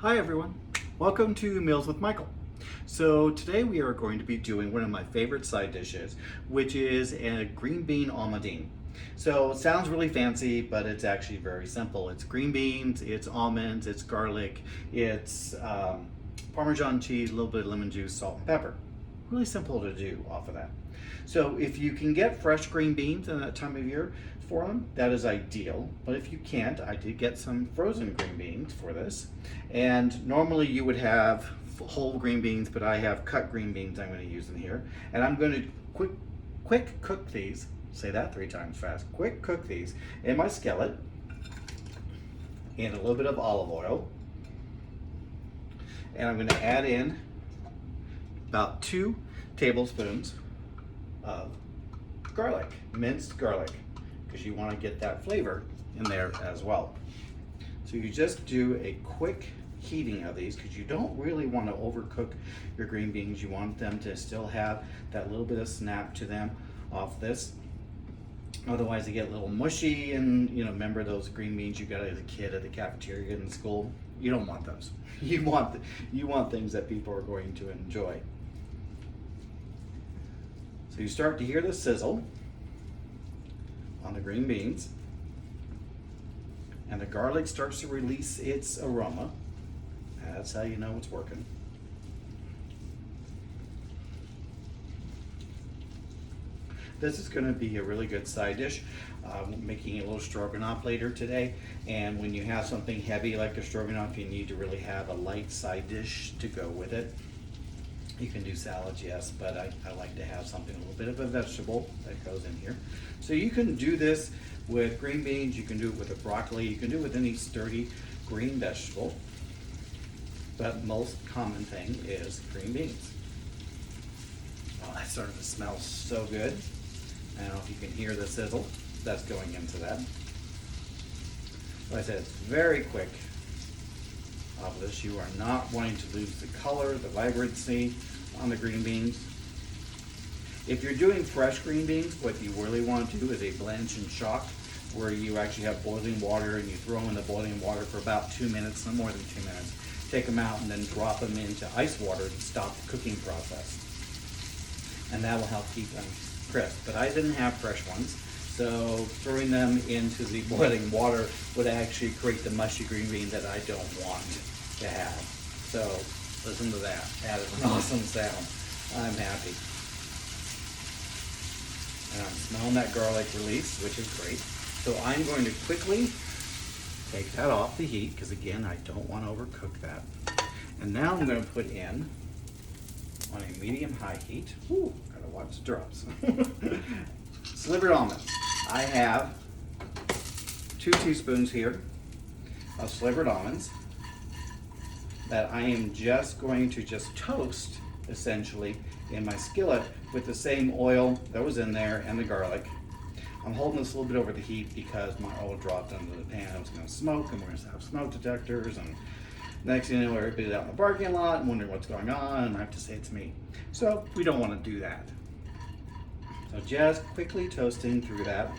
Hi everyone, welcome to Meals with Michael. So today we are going to be doing one of my favorite side dishes, which is a green bean almondine. So it sounds really fancy, but it's actually very simple. It's green beans, it's almonds, it's garlic, it's Parmesan cheese, a little bit of lemon juice, salt and pepper. Really simple to do off of that. So if you can get fresh green beans in that time of year for them, that is ideal. But if you can't, I did get some frozen green beans for this. And normally you would have whole green beans, but I have cut green beans I'm going to use in here. And I'm going to quick cook these, say that 3 times fast, quick cook these in my skillet in a little bit of olive oil. And I'm going to add in about 2 tablespoons of garlic, minced garlic, because you want to get that flavor in there as well. So you just do a quick heating of these because you don't really want to overcook your green beans. You want them to still have that little bit of snap to them off this. Otherwise they get a little mushy, and remember those green beans you got as a kid at the cafeteria in school? You don't want those. You want things that people are going to enjoy. So you start to hear the sizzle on the green beans, and the garlic starts to release its aroma. That's how you know it's working. This is going to be a really good side dish. Making a little stroganoff later today, and when you have something heavy like a stroganoff, you need to really have a light side dish to go with it. You can do salads, yes, but I like to have something, a little bit of a vegetable that goes in here. So you can do this with green beans, you can do it with a broccoli, you can do it with any sturdy green vegetable, but most common thing is green beans. Oh, that's starting to smell so good. I don't know if you can hear the sizzle that's going into that. Like I said, it's very quick of this. You are not wanting to lose the color, the vibrancy on the green beans. If you're doing fresh green beans, what you really want to do is a blanch and shock, where you actually have boiling water and you throw them in the boiling water for about 2 minutes, no more than 2 minutes. Take them out and then drop them into ice water to stop the cooking process. And that will help keep them crisp. But I didn't have fresh ones, so throwing them into the boiling water would actually create the mushy green bean that I don't want to have. So listen to that. That is an awesome sound. I'm happy. And I'm smelling that garlic release, which is great. So I'm going to quickly take that off the heat, because again, I don't want to overcook that. And now I'm going to put in on a medium-high heat. Whew, gotta watch the drops. Slivered almonds. I have 2 teaspoons here of slivered almonds that I am just going to toast essentially in my skillet with the same oil that was in there and the garlic. I'm holding this a little bit over the heat because my oil dropped into the pan. It was going to smoke, and we're going to have smoke detectors, and next thing you know, everybody's out in the parking lot and wondering what's going on, and I have to say it's me. So we don't want to do that. So just quickly toasting through that.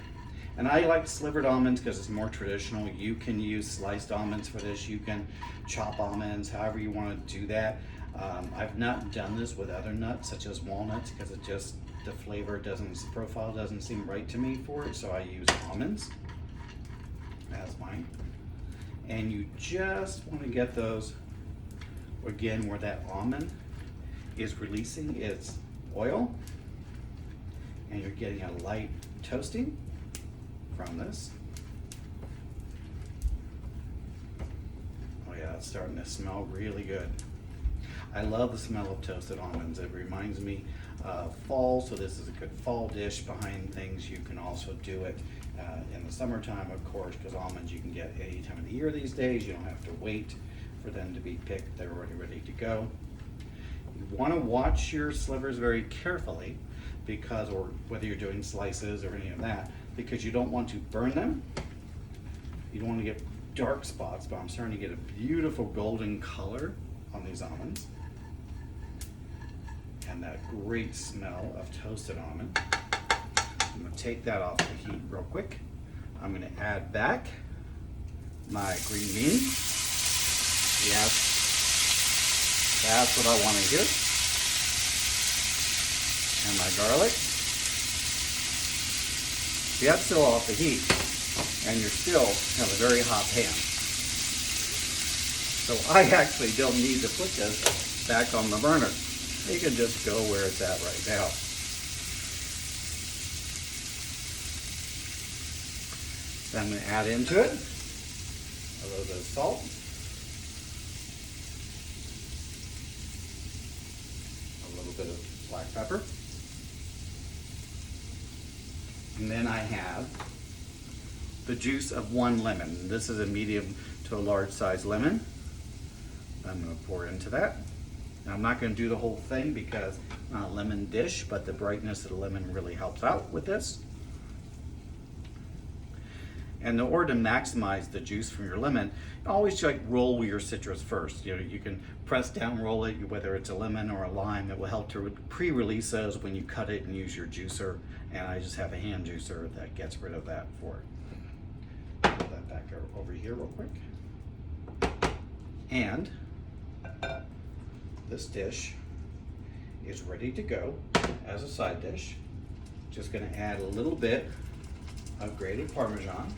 And I like slivered almonds because it's more traditional. You can use sliced almonds for this. You can chop almonds, however you want to do that. I've not done this with other nuts such as walnuts because the flavor profile doesn't seem right to me for it. So I use almonds as mine. And you just want to get those, again, where that almond is releasing its oil, and you're getting a light toasting from this. Oh yeah, it's starting to smell really good. I love the smell of toasted almonds. It reminds me of fall, so this is a good fall dish behind things. You can also do it in the summertime, of course, because almonds you can get any time of the year these days. You don't have to wait for them to be picked. They're already ready to go. You want to watch your slivers very carefully, because, or whether you're doing slices or any of that, because you don't want to burn them. You don't want to get dark spots, but I'm starting to get a beautiful golden color on these almonds. And that great smell of toasted almond. I'm going to take that off the heat real quick. I'm going to add back my green bean. Yes, That's what I want to hear. And my garlic. See, that's still off the heat, and you still have a very hot pan. So I actually don't need to put this back on the burner. You can just go where it's at right now. So I'm going to add into it a little bit of salt, a little bit of black pepper, and then I have the juice of 1 lemon. This is a medium to a large size lemon. I'm going to pour into that. Now, I'm not going to do the whole thing because it's not a lemon dish, but the brightness of the lemon really helps out with this. And in order to maximize the juice from your lemon, always roll your citrus first. You can press down, roll it, whether it's a lemon or a lime. It will help to pre-release those when you cut it and use your juicer. And I just have a hand juicer that gets rid of that for it. Put that back over here real quick. And this dish is ready to go as a side dish. Just going to add a little bit of grated Parmesan.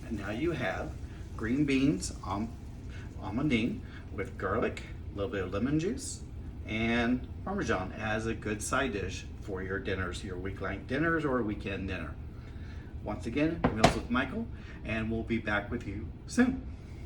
And now you have green beans, almondine, with garlic, a little bit of lemon juice, and Parmesan as a good side dish for your dinners, your weeknight dinners or weekend dinner. Once again, Meals with Michael, and we'll be back with you soon.